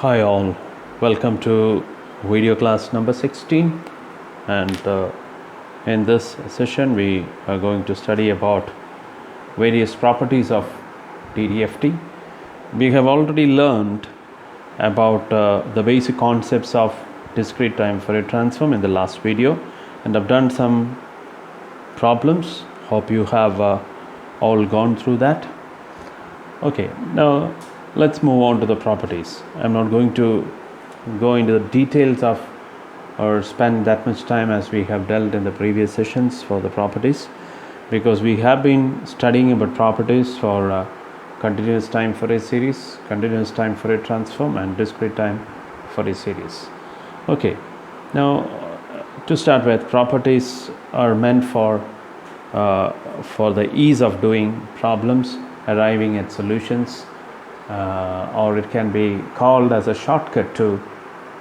Hi all, welcome to video class number 16, and in this session we are going to study about various properties of DTFT. We have already learned about the basic concepts of discrete time Fourier transform in the last video, and I've done some problems. Hope you have all gone through that. Okay, now let's move on to the properties. I'm not going to go into the details of or spend that much time as we have dealt in the previous sessions for the properties, because we have been studying about properties for continuous time Fourier series, continuous time Fourier transform, and discrete time Fourier series. Okay, now to start with, properties are meant for the ease of doing problems, arriving at solutions, or it can be called as a shortcut to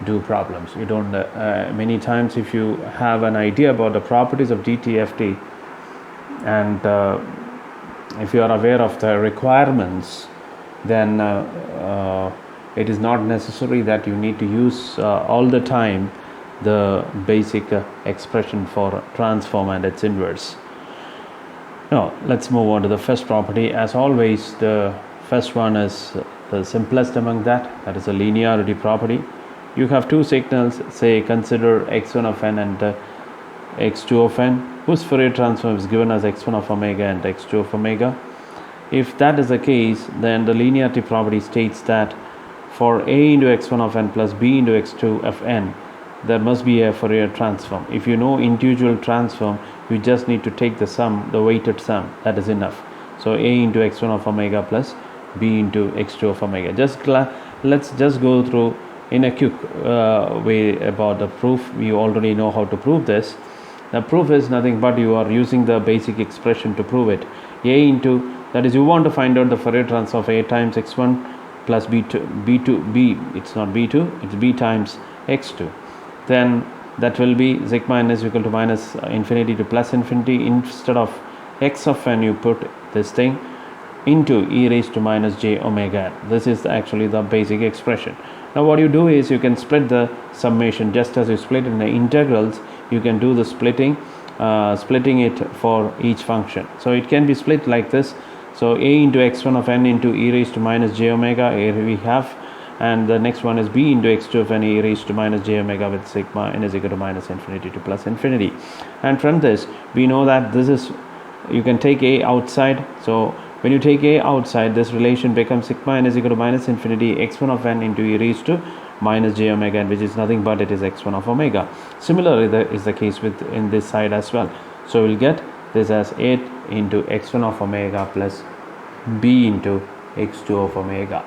do problems. You don't many times, if you have an idea about the properties of DTFT, and if you are aware of the requirements, then it is not necessary that you need to use all the time the basic expression for transform and its inverse. Now let's move on to the first property. As always, the first one is the simplest among that is a linearity property. You have two signals, say consider x1 of n and x2 of n, whose Fourier transform is given as x1 of omega and x2 of omega. If that is the case, then the linearity property states that for a into x1 of n plus b into x2 of n, there must be a Fourier transform. If you know individual transform, you just need to take the sum, the weighted sum, that is enough. So a into x1 of omega plus b into x2 of omega. Let's just go through in a quick way about the proof. You already know how to prove this. The proof is nothing but you are using the basic expression to prove it. A into, that is, you want to find out the Fourier transform of a times x1 plus b2, it's not b2, it's b times x2. Then that will be sigma n is equal to minus infinity to plus infinity. Instead of x of n, you put this thing into e raised to minus j omega n. This is actually the basic expression. Now what you do is you can split the summation just as you split in the integrals. You can do the splitting it for each function. So it can be split like this. So a into x1 of n into e raised to minus j omega, here we have, and the next one is b into x2 of n e raised to minus j omega with sigma n is equal to minus infinity to plus infinity. And from this we know that this is, you can take a outside. So when you take a outside, this relation becomes sigma n is equal to minus infinity x1 of n into e raised to minus j omega n, which is nothing but it is x1 of omega. Similarly, that is the case with in this side as well. So we'll get this as 8 into x1 of omega plus b into x2 of omega.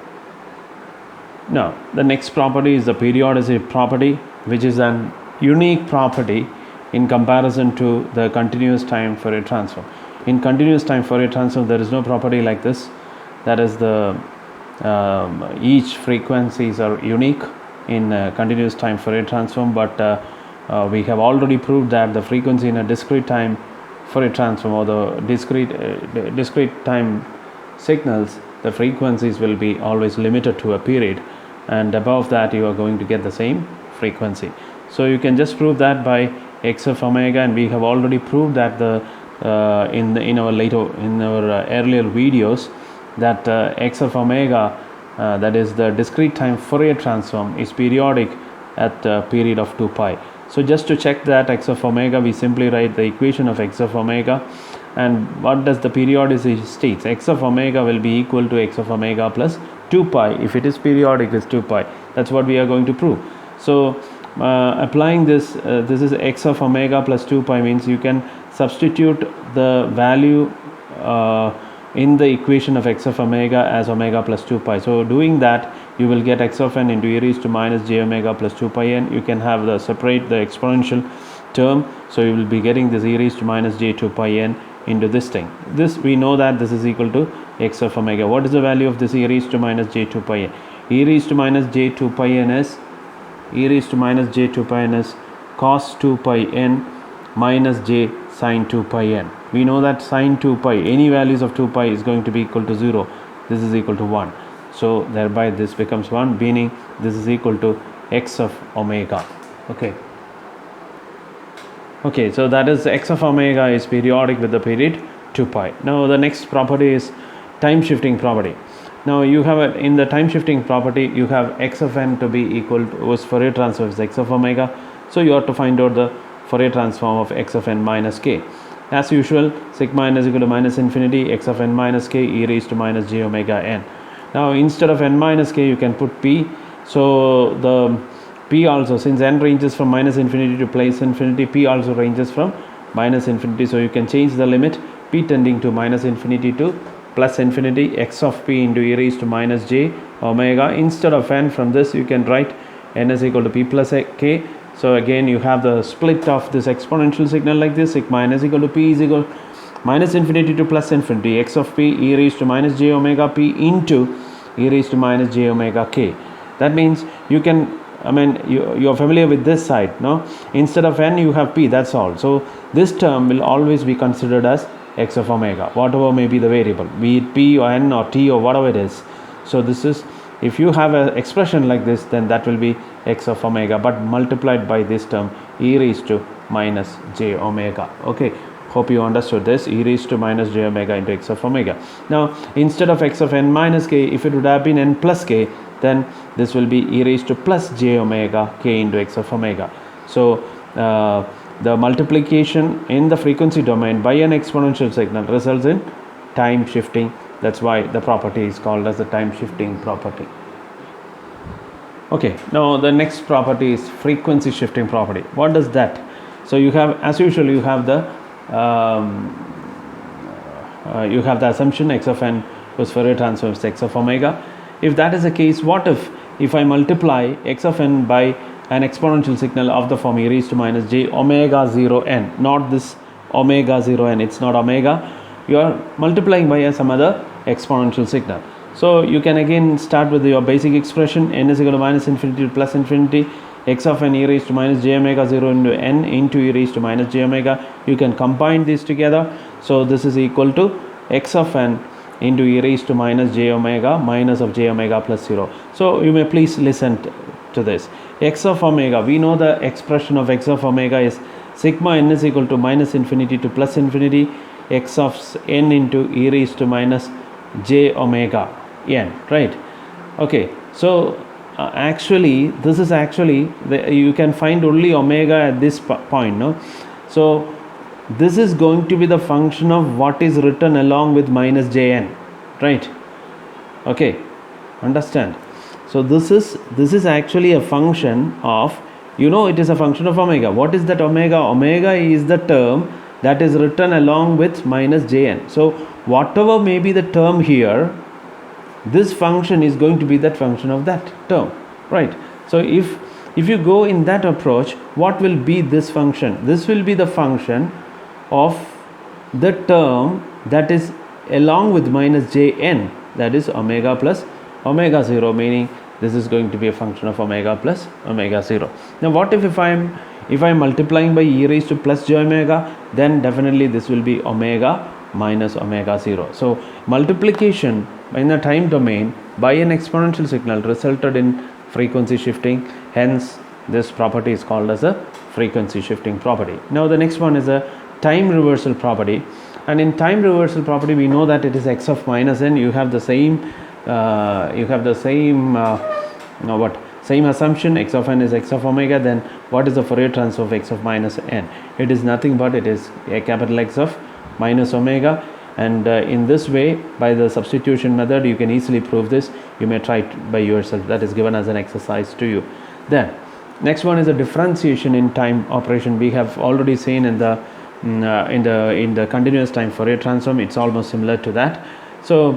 Now the next property is the periodicity property, which is an unique property in comparison to the continuous time Fourier transform. In continuous time Fourier transform, there is no property like this. That is, the each frequencies are unique in continuous time Fourier transform, but we have already proved that the frequency in a discrete time Fourier transform, or the discrete time signals, the frequencies will be always limited to a period, and above that you are going to get the same frequency. So you can just prove that by x of omega, and we have already proved that in our earlier videos that x of omega, that is the discrete time Fourier transform, is periodic at a period of 2 pi. So just to check that x of omega, we simply write the equation of x of omega. And what does the periodicity states? X of omega will be equal to x of omega plus 2 pi. If it is periodic, it's 2 pi. That's what we are going to prove. So applying this, this is x of omega plus 2 pi, means you can substitute the value in the equation of x of omega as omega plus 2 pi. So doing that, you will get x of n into e raised to minus j omega plus 2 pi n. You can have the separate the exponential term. So you will be getting this e raised to minus j 2 pi n into this thing. This, we know that this is equal to x of omega. What is the value of this e raised to minus j 2 pi n? E raised to minus j 2 pi n is cos 2 pi n minus j sine 2 pi n. We know that sine 2 pi, any values of 2 pi is going to be equal to 0. This is equal to 1. So thereby this becomes 1, meaning this is equal to x of omega. Okay, so that is x of omega is periodic with the period 2 pi. Now the next property is time shifting property. Now you have in the time shifting property, you have x of n to be equal to whose Fourier transform is x of omega. So you have to find out the Fourier transform of x of n minus k. As usual, sigma n is equal to minus infinity x of n minus k e raised to minus j omega n. Now instead of n minus k, you can put p. So the p also, since n ranges from minus infinity to plus infinity, p also ranges from minus infinity. So you can change the limit, p tending to minus infinity to plus infinity, x of p into e raised to minus j omega. Instead of n, from this you can write n is equal to p plus k. So again you have the split of this exponential signal like this. Sigma n is equal to p is equal to minus infinity to plus infinity, x of p e raised to minus j omega p into e raised to minus j omega k. That means you can, you are familiar with this side, no? Instead of n you have p, that's all. So this term will always be considered as x of omega, whatever may be the variable, be it p or n or t or whatever it is. So this is, if you have an expression like this, then that will be x of omega, but multiplied by this term e raised to minus j omega. Okay, hope you understood this, e raised to minus j omega into x of omega. Now instead of x of n minus k, if it would have been n plus k, then this will be e raised to plus j omega k into x of omega. So the multiplication in the frequency domain by an exponential signal results in time shifting. That's why the property is called as the time shifting property. Okay, now the next property is frequency shifting property. What does that? So you have, as usual, you have the assumption x of n whose Fourier transform is x of omega. If that is the case, what if I multiply x of n by an exponential signal of the form e raised to minus j omega 0 n, not this omega 0 n, it's not omega, you are multiplying by some other exponential signal. So you can again start with your basic expression, n is equal to minus infinity to plus infinity, x of n e raised to minus j omega 0 into n into e raised to minus j omega. You can combine these together. So this is equal to x of n into e raised to minus j omega minus of j omega plus 0. So you may please listen to this. X of omega, we know the expression of x of omega is sigma n is equal to minus infinity to plus infinity x of n into e raised to minus j omega n, right? Okay, so actually this is actually you can find only omega at this point, no? So this is going to be the function of what is written along with minus jn, right? Okay, understand? So this is actually a function of, it is a function of omega. What is that omega? Omega is the term that is written along with minus jn. So whatever may be the term here, this function is going to be that function of that term, right? So if you go in that approach, what will be this function? This will be the function of the term that is along with minus jn, that is omega plus omega 0, meaning this is going to be a function of omega plus omega 0. Now what if I'm multiplying by e raised to plus j omega, then definitely this will be omega minus omega 0. So multiplication in the time domain by an exponential signal resulted in frequency shifting, hence this property is called as a frequency shifting property. Now the next one is a time reversal property, and in time reversal property we know that it is x of minus n. You have the same same assumption, x of n is x of omega. Then what is the Fourier transform of x of minus n? It is nothing but it is a capital X of minus omega, and in this way, by the substitution method, you can easily prove this. You may try it by yourself. That is given as an exercise to you. Then next one is a differentiation in time operation. We have already seen in the continuous time Fourier transform. It's almost similar to that. So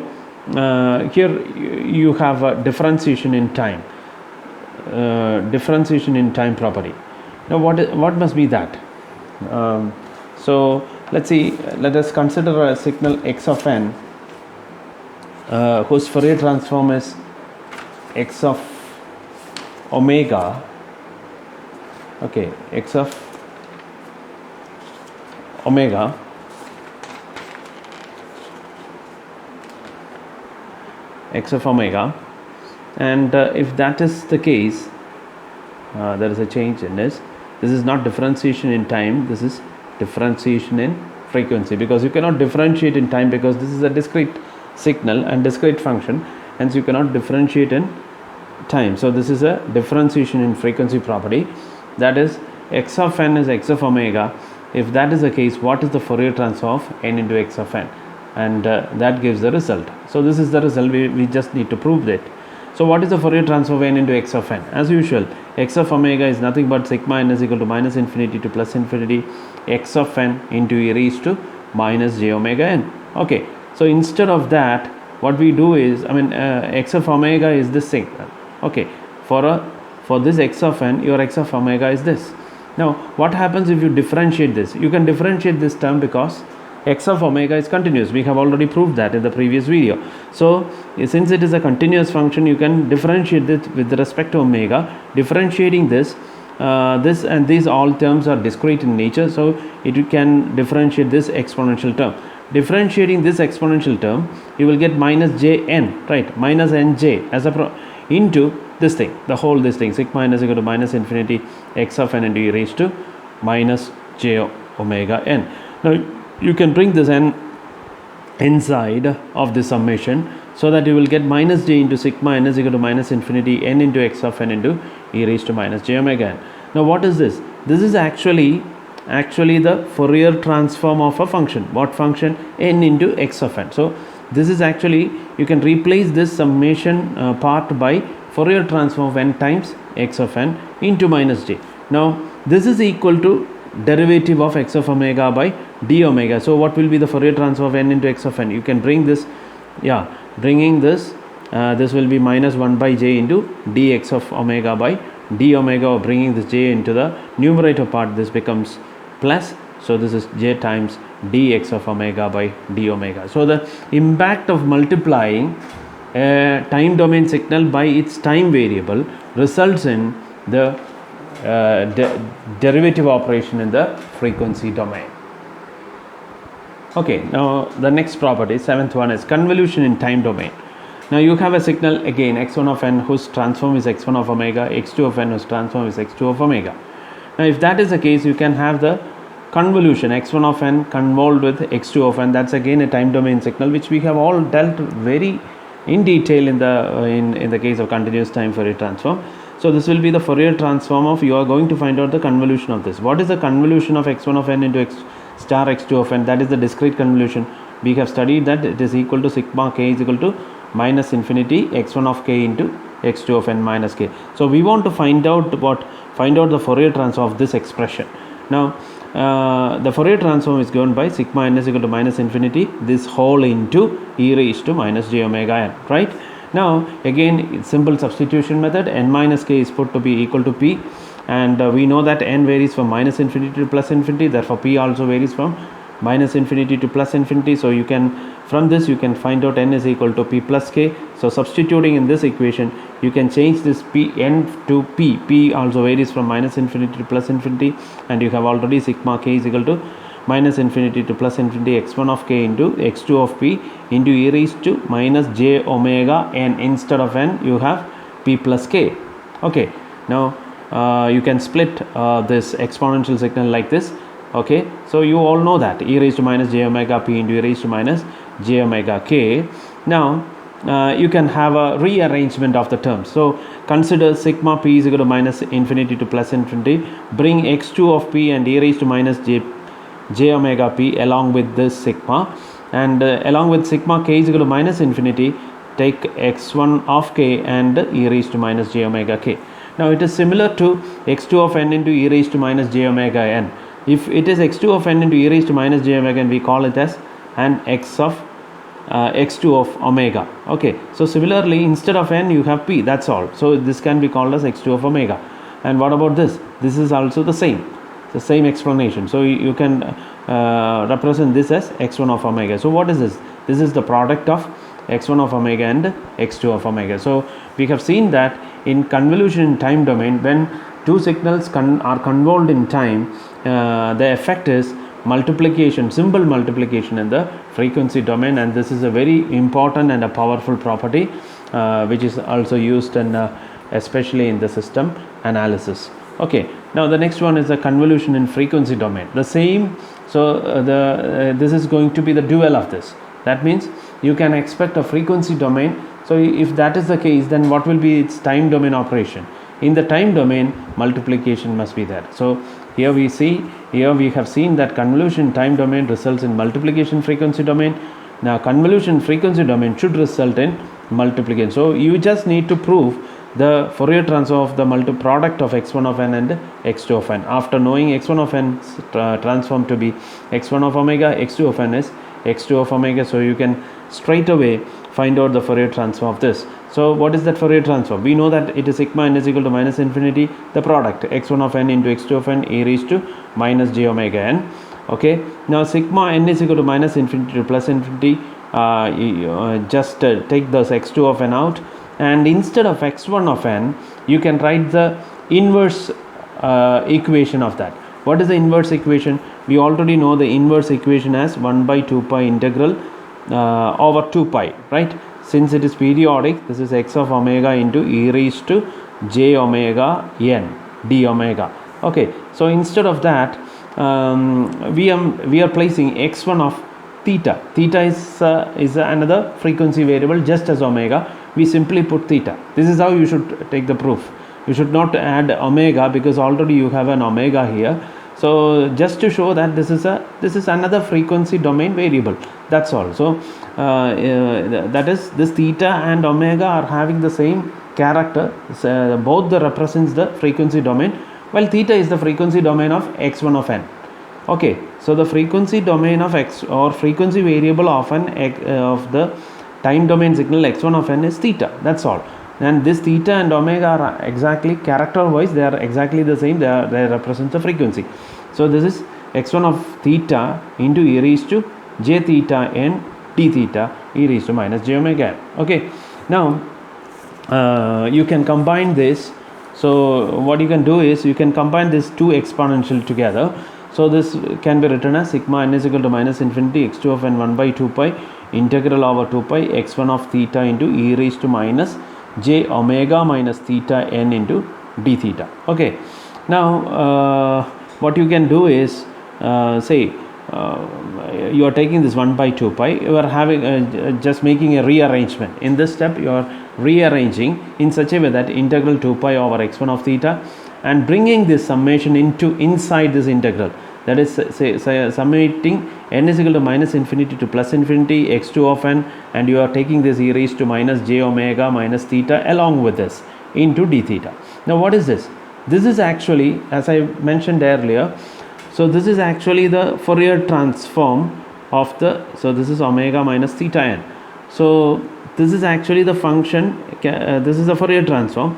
here you have a differentiation in time property. Now what must be that? So let us consider a signal x of n whose Fourier transform is x of omega. Okay, x of omega And if that is the case, there is a change in this. This is not differentiation in time, this is differentiation in frequency, because you cannot differentiate in time because this is a discrete signal and discrete function, hence you cannot differentiate in time. So this is a differentiation in frequency property, that is x of n is x of omega. If that is the case, what is the Fourier transform of n into x of n? And that gives the result. So this is the result, we just need to prove that. So what is the Fourier transform of n into x of n? As usual, x of omega is nothing but sigma n is equal to minus infinity to plus infinity x of n into e raised to minus j omega n. Okay, so instead of that, what we do is, x of omega is this signal. Okay, for this x of n, your x of omega is this. Now what happens if you differentiate this? You can differentiate this term because x of omega is continuous. We have already proved that in the previous video. So since it is a continuous function, you can differentiate it with respect to omega. Differentiating this and these all terms are discrete in nature, so it can differentiate this exponential term. Differentiating this exponential term, you will get minus jn, right, minus nj as a into this thing, the whole this thing, sigma n is equal to minus infinity x of n into e raised to minus j omega n. Now you can bring this n inside of the summation, so that you will get minus j into sigma n is equal to minus infinity n into x of n into e raised to minus j omega n. Now what is this? This is actually the Fourier transform of a function. What function? N into x of n. So this is actually, you can replace this summation part by Fourier transform of n times x of n into minus j. Now this is equal to derivative of x of omega by d omega. So what will be the Fourier transform of n into x of n? You can bring this, bringing this, this will be minus 1 by j into dx of omega by d omega, or bringing this j into the numerator part, this becomes plus. So this is j times dx of omega by d omega. So the impact of multiplying a time domain signal by its time variable results in the derivative operation in the frequency domain. Okay, now the next property, seventh one, is convolution in time domain. Now you have a signal again, x1 of n whose transform is x1 of omega, x2 of n whose transform is x2 of omega. Now if that is the case, you can have the convolution x1 of n convolved with x2 of n. That's again a time domain signal, which we have all dealt very in detail in the case of continuous time Fourier transform. So this will be the Fourier transform of, you are going to find out the convolution of this. What is the convolution of x1 of n into x star x2 of n? That is the discrete convolution. We have studied that it is equal to sigma k is equal to minus infinity x1 of k into x2 of n minus k. So we want to find out the Fourier transform of this expression. Now the Fourier transform is given by sigma n is equal to minus infinity this whole into e raised to minus j omega n, right? Now again, simple substitution method, n minus k is put to be equal to p, and we know that n varies from minus infinity to plus infinity, therefore p also varies from minus infinity to plus infinity. So you can, from this you can find out n is equal to p plus k. So substituting in this equation, you can change this p n to p also varies from minus infinity to plus infinity, and you have already sigma k is equal to minus infinity to plus infinity x1 of k into x2 of p into e raised to minus j omega n. Instead of n you have p plus k. Okay, now you can split this exponential signal like this. Okay, so you all know that e raised to minus j omega p into e raised to minus j omega k. Now you can have a rearrangement of the terms. So consider sigma p is equal to minus infinity to plus infinity, bring x2 of p and e raised to minus j omega p along with this sigma, and along with sigma k is equal to minus infinity, take x1 of k and e raised to minus j omega k. Now it is similar to x2 of n into e raised to minus j omega n. If it is x2 of n into e raised to minus j omega n, we call it as an x of x2 of omega. Okay, so similarly instead of n you have p, that's all. So this can be called as x2 of omega. And what about this? This is also the same explanation. So you can represent this as x1 of omega. So what is this? This is the product of x1 of omega and x2 of omega. So we have seen that in convolution in time domain, when two signals are convolved in time, the effect is multiplication, simple multiplication in the frequency domain, and this is a very important and a powerful property. which is also used in especially in the system analysis. Okay, now the next one is the convolution in frequency domain. The same, so this is going to be the dual of this. That means you can expect a frequency domain. So if that is the case, then what will be its time domain operation? In the time domain, multiplication must be there. So here we have seen that convolution time domain results in multiplication frequency domain. Now convolution frequency domain should result in multiplication. So you just need to prove the Fourier transform of the product of x1 of n and x2 of n. After knowing x1 of n transform to be x1 of omega, x2 of n is x2 of omega, so you can straight away find out the Fourier transform of this. So what is that Fourier transform? We know that it is sigma n is equal to minus infinity, the product x1 of n into x2 of n e raised to minus j omega n. Okay, now sigma n is equal to minus infinity to plus infinity, just take those x2 of n out, and instead of x1 of n you can write the inverse equation of that. What is the inverse equation? We already know the inverse equation as 1 by 2 pi integral over 2 pi, right? Since it is periodic, this is x of omega into e raised to j omega n d omega. Okay, so instead of that, we are placing x1 of theta. Theta is another frequency variable just as omega. We simply put theta. This is how you should take the proof. You should not add omega because already you have an omega here. So just to show that this is another frequency domain variable. That's all. So that is, this theta and omega are having the same character. Both represents the frequency domain, while theta is the frequency domain of x1 of n. Okay, so the frequency domain of x, or frequency variable of of the time domain signal x1 of n is theta. That's all. And this theta and omega are exactly, character wise they are exactly the same. They represent the frequency. So this is x1 of theta into e raised to j theta n d theta e raised to minus j omega n. Okay, now you can combine this. So what you can do is you can combine these two exponential together. So this can be written as sigma n is equal to minus infinity x2 of n 1 by 2 pi integral over 2 pi x1 of theta into e raised to minus j omega minus theta n into d theta. Okay, now what you can do is say you are taking this 1 by 2 pi, you are having just making a rearrangement. In this step you are rearranging in such a way that integral 2 pi over x1 of theta and bringing this summation inside this integral, that is say summating n is equal to minus infinity to plus infinity x2 of n, and you are taking this e raised to minus j omega minus theta along with this into d theta. Now what is this? This is actually, as I mentioned earlier, so this is actually the Fourier transform of the, so this is omega minus theta n. So this is actually the function, this is the Fourier transform,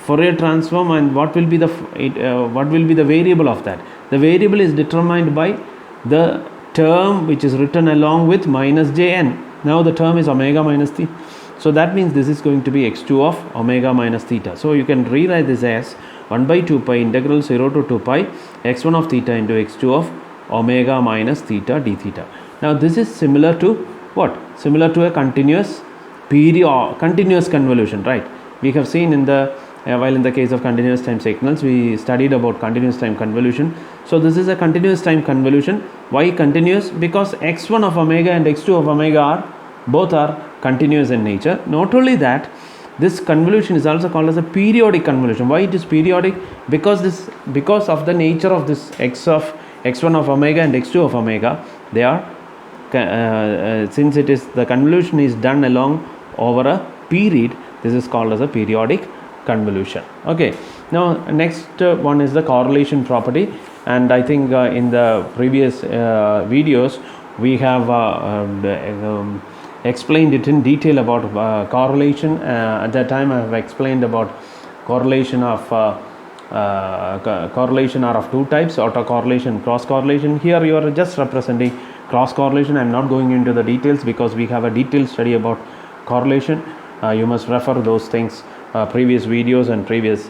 and what will be the variable of that? The variable is determined by the term which is written along with minus jn. Now the term is omega minus theta, so that means this is going to be x2 of omega minus theta. So you can rewrite this as 1 by 2 pi integral 0 to 2 pi x1 of theta into x2 of omega minus theta d theta. Now this is similar to what? Similar to a continuous convolution, right? We have seen in the while in the case of continuous time signals we studied about continuous time convolution. So this is a continuous time convolution. Why continuous? Because x1 of omega and x2 of omega both are continuous in nature. Not only that, this convolution is also called as a periodic convolution. Why it is periodic? Because of the nature of this x1 of omega and x2 of omega, they are since it is the convolution is done along over a period, this is called as a periodic convolution. Okay, now next one is the correlation property, and I think in the previous videos we have explained it in detail about correlation. At that time I have explained about correlation of correlation are of two types: autocorrelation, cross correlation. Here you are just representing cross correlation. I am not going into the details because we have a detailed study about correlation. You must refer those things, previous videos and previous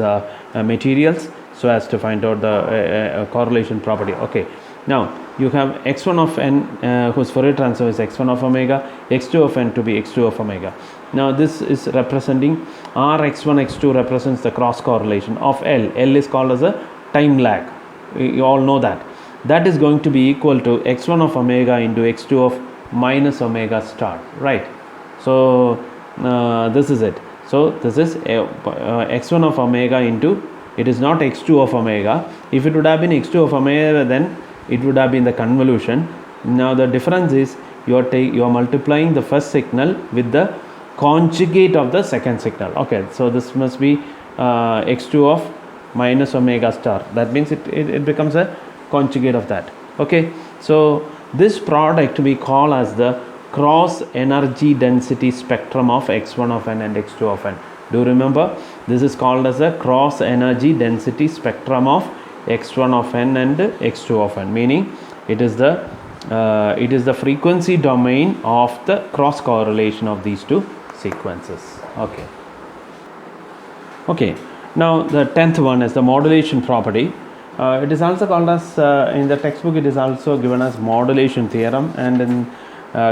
materials, so as to find out the correlation property. Okay, now you have x1 of n whose Fourier transform is x1 of omega, x2 of n to be x2 of omega. Now this is representing Rx1 x2 represents the cross correlation of L is called as a time lag. You all know that. That is going to be equal to x1 of omega into x2 of minus omega star, right? So this is it. So this is x1 of omega into, it is not x2 of omega. If it would have been x2 of omega, then it would have been the convolution. Now the difference is you are multiplying the first signal with the conjugate of the second signal. Okay, so this must be x2 of minus omega star. That means it becomes a conjugate of that. Okay, so this product we call as the cross energy density spectrum of x1 of n and x2 of n. Do you remember? This is called as a cross energy density spectrum of x1 of n and x2 of n, meaning it is the frequency domain of the cross correlation of these two sequences. Okay, now the 10th one is the modulation property. It is also called as in the textbook it is also given as modulation theorem, and in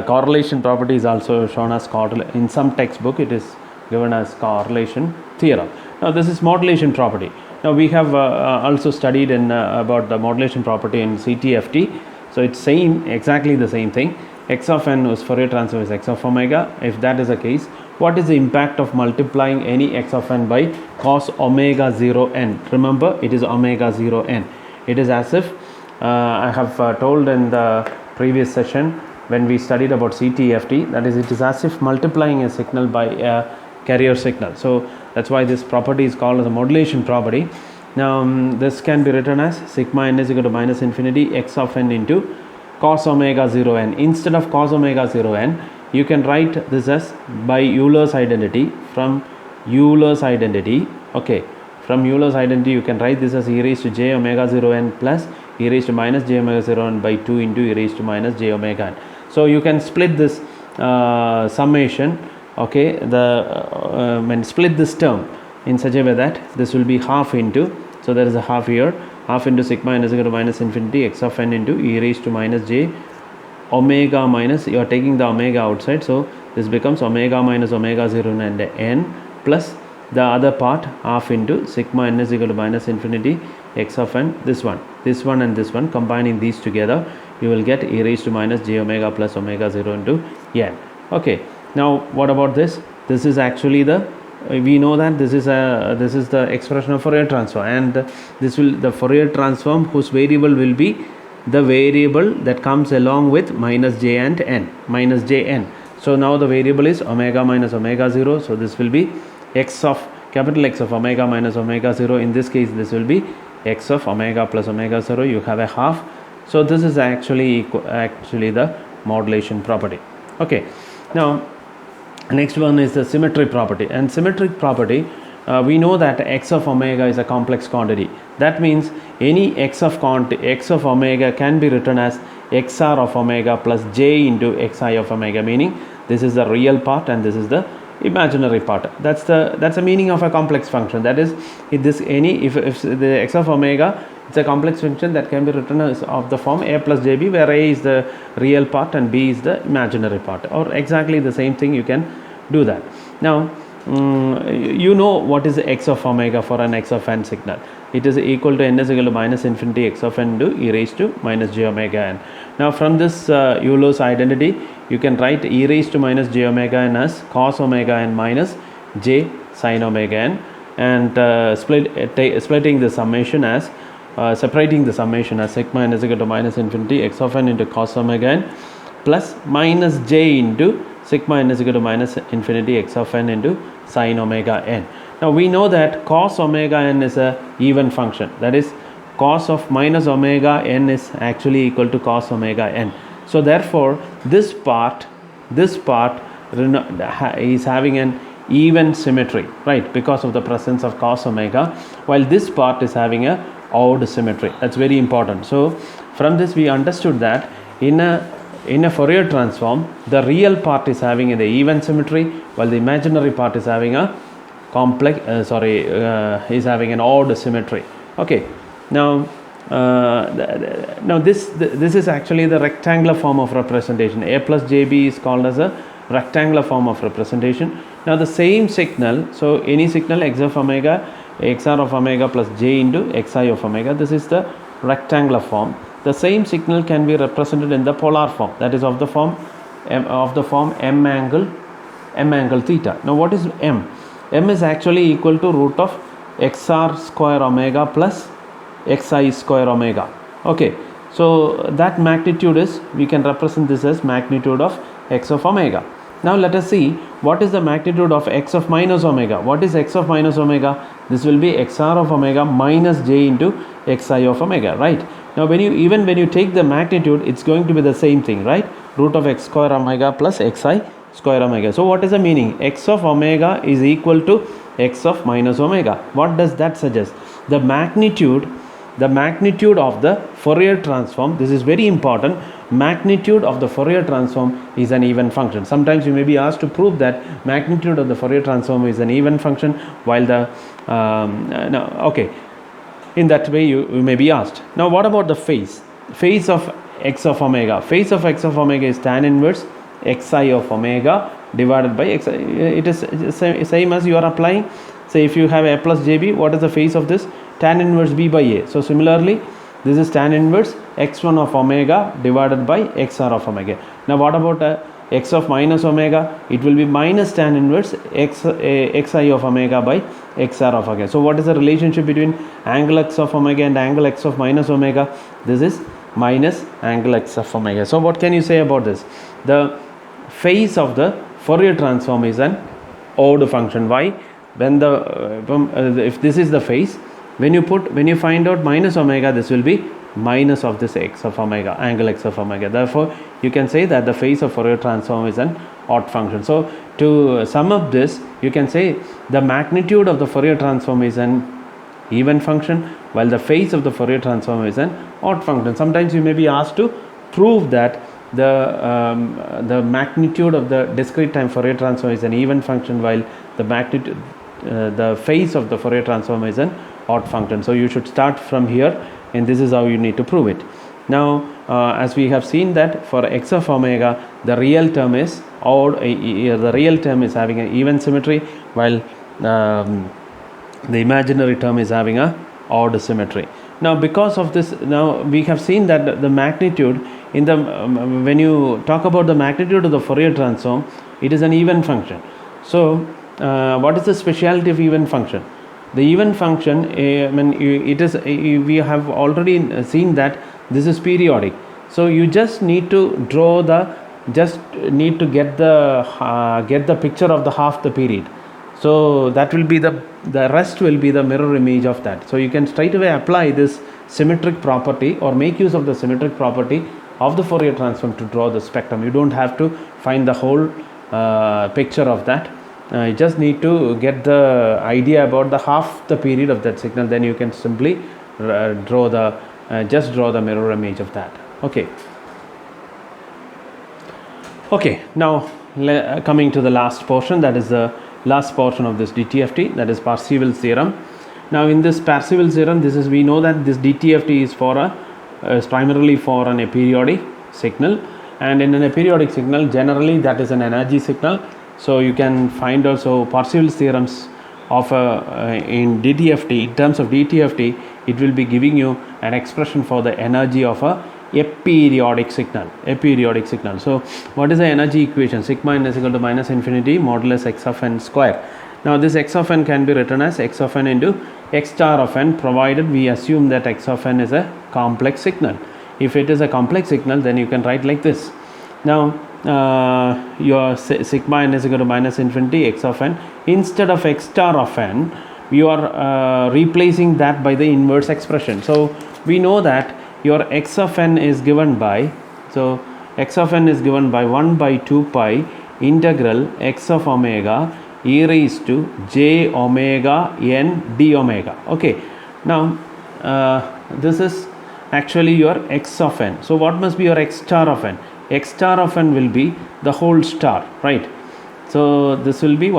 correlation property is also shown as in some textbook it is given as correlation theorem. Now this is modulation property. Now we have also studied in about the modulation property in CTFT. So it's exactly the same thing. X of n whose Fourier transform is x of omega. If that is the case, what is the impact of multiplying any x of n by cos omega 0 n? Remember, it is omega 0 n. It is as if I have told in the previous session when we studied about CTFT, that is, it is as if multiplying a signal by a carrier signal. So that's why this property is called as a modulation property. Now this can be written as sigma n is equal to minus infinity x of n into cos omega 0 n. Instead of cos omega 0 n, you can write this as by Euler's identity. From Euler's identity, okay, from Euler's identity you can write this as e raised to j omega 0 n plus e raised to minus j omega 0 n by 2 into e raised to minus j omega n. So you can split this summation, okay, split this term in such a way that this will be half into, so there is a half here, half into sigma n is equal to minus infinity x of n into e raised to minus j omega minus, you are taking the omega outside, so this becomes omega minus omega 0 and n plus the other part half into sigma n is equal to minus infinity x of n, this one and this one, combining these together you will get e raised to minus j omega plus omega 0 into n. Okay, now what about this? This is actually we know that this is the expression of Fourier transform, and the Fourier transform whose variable will be the variable that comes along with minus j and n, minus j n. So now the variable is omega minus omega 0, so this will be capital X of omega minus omega 0. In this case this will be x of omega plus omega 0. You have a half, so this is actually the modulation property. Okay, now next one is the symmetry property, and symmetric property we know that x of omega is a complex quantity. That means any x of omega can be written as xr of omega plus j into xi of omega, meaning this is the real part and this is the imaginary part. That's the meaning of a complex function. That is, if the x of omega, it's a complex function that can be written as of the form a plus jb, where a is the real part and b is the imaginary part, or exactly the same thing. You can do that. Now you know what is the x of omega for an x of n signal. It is equal to n is equal to minus infinity x of n into e raised to minus j omega n. Now from this Euler's identity, you can write e raised to minus j omega n as cos omega n minus j sin omega n, and splitting the summation as separating the summation as sigma n is equal to minus infinity x of n into cos omega n plus minus j into sigma n is equal to minus infinity x of n into sin omega n. Now we know that cos omega n is a even function. That is, cos of minus omega n is actually equal to cos omega n. So therefore this part is having an even symmetry, right, because of the presence of cos omega, while this part is having a odd symmetry. That's very important. So from this we understood that in a Fourier transform, the real part is having the even symmetry, while the imaginary part is having a is having an odd symmetry. Okay, now this is actually the rectangular form of representation. A plus jb is called as a rectangular form of representation. Now the same signal, so any signal x of omega, xr of omega plus j into xi of omega, this is the rectangular form. The same signal can be represented in the polar form, that is of the form m angle theta. Now what is m? M is actually equal to root of xr square omega plus xi square omega. Okay, so that magnitude is, we can represent this as magnitude of x of omega. Now let us see what is the magnitude of x of minus omega. What is x of minus omega? This will be xr of omega minus j into xi of omega, right? Now when you take the magnitude, it's going to be the same thing, right? Root of x square omega plus xi square omega. So what is the meaning? X of omega is equal to x of minus omega. What does that suggest? The magnitude of the Fourier transform, this is very important, magnitude of the Fourier transform is an even function. Sometimes you may be asked to prove that magnitude of the Fourier transform is an even function, while the in that way you may be asked. Now what about the phase of x of omega? Phase of x of omega is tan inverse xi of omega divided by xi. It is same as you are applying, say if you have a plus jb, what is the phase of this? Tan inverse b by a. So similarly, this is tan inverse x1 of omega divided by xr of omega. Now what about x of minus omega? It will be minus tan inverse xi of omega by xr of omega. So what is the relationship between angle x of omega and angle x of minus omega? This is minus angle x of omega. So what can you say about this? The phase of the Fourier transform is an odd function. Why? When if this is the phase, when you find out minus omega, this will be minus of this x of omega, angle x of omega. Therefore you can say that the phase of Fourier transform is an odd function. So to sum up this, you can say the magnitude of the Fourier transform is an even function, while the phase of the Fourier transform is an odd function. Sometimes you may be asked to prove that the magnitude of the discrete time Fourier transform is an even function, while the phase of the Fourier transform is an odd function. So you should start from here, and this is how you need to prove it. Now as we have seen that for x of omega, the real term is odd, the real term is having an even symmetry, while the imaginary term is having a odd symmetry. Now because of this, now we have seen that the magnitude in the when you talk about the magnitude of the Fourier transform, it is an even function. So what is the speciality of even function? The even function, we have already seen that this is periodic. So you just need to get the picture of the half the period. So that will be the rest will be the mirror image of that. So you can straight away apply this symmetric property or make use of the symmetric property of the Fourier transform to draw the spectrum. You don't have to find the whole picture of that. You just need to get the idea about the half the period of that signal, then you can simply draw the mirror image of that. Okay, now coming to the last portion, that is the last portion of this DTFT, that is Parseval's theorem. Now in this Parseval's theorem, we know that this DTFT is primarily for an aperiodic signal, and in an aperiodic signal generally that is an energy signal. So you can find also Parseval's theorems of in DTFT. In terms of DTFT, it will be giving you an expression for the energy of a aperiodic signal. So what is the energy equation? Sigma n is equal to minus infinity modulus x of n square. Now this x of n can be written as x of n into x star of n, provided we assume that x of n is a complex signal. If it is a complex signal, then you can write like this. Now your sigma n is equal to minus infinity x of n. Instead of x star of n, you are replacing that by the inverse expression. So we know that your x of n is given by, so x of n is given by 1 by 2 pi integral x of omega e raised to j omega n d omega. Okay, now this is actually your x of n. So what must be your x star of n? X star of n will be the whole star, right? So this will be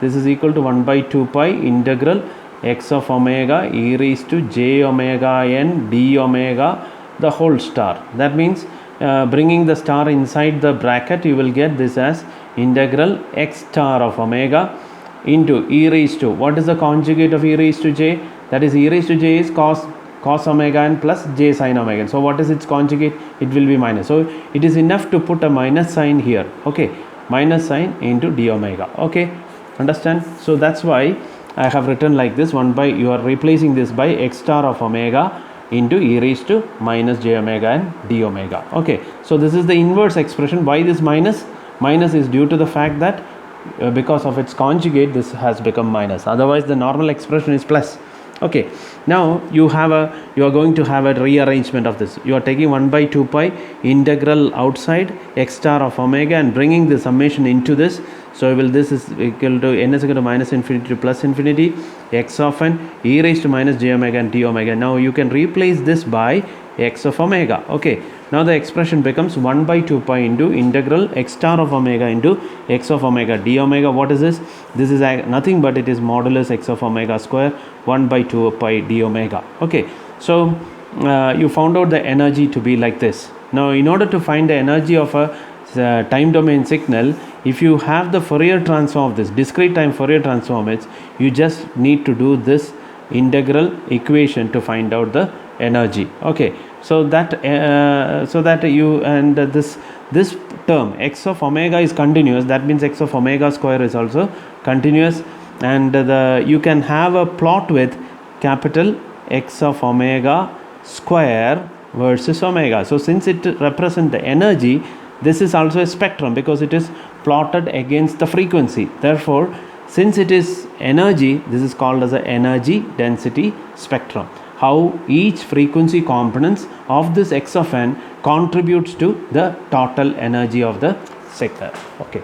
this is equal to 1 by 2 pi integral x of omega e raised to j omega n d omega the whole star. That means bringing the star inside the bracket, you will get this as integral x star of omega into e raised to, what is the conjugate of e raised to j? That is, e raised to j is cos omega n plus j sin omega n. So what is its conjugate? It will be minus. So it is enough to put a minus sign here. Okay, minus sign into d omega. Okay, understand? So that's why I have written like this. You are replacing this by x star of omega into e raised to minus j omega and d omega. Okay, so this is the inverse expression. Why this minus? Minus is due to the fact that because of its conjugate, this has become minus. Otherwise the normal expression is plus. Okay, now you are going to have a rearrangement of this. You are taking 1 by 2 pi integral outside x star of omega and bringing the summation into this. So this is equal to n is equal to minus infinity to plus infinity x of n e raised to minus j omega and d omega. Now you can replace this by x of omega. Okay, now the expression becomes 1 by 2 pi into integral x star of omega into x of omega d omega. What is this? This is nothing but it is modulus x of omega square 1 by 2 pi d omega. Okay, so you found out the energy to be like this. Now in order to find the energy of a time domain signal, if you have the Fourier transform of this discrete time Fourier transform, you just need to do this integral equation to find out the energy. Okay, so that you and this term x of omega is continuous. That means x of omega square is also continuous, and you can have a plot with capital X of omega square versus omega. So since it represents the energy, this is also a spectrum because it is plotted against the frequency. Therefore, since it is energy, this is called as a energy density spectrum. How each frequency components of this x of n contributes to the total energy of the signal. Okay.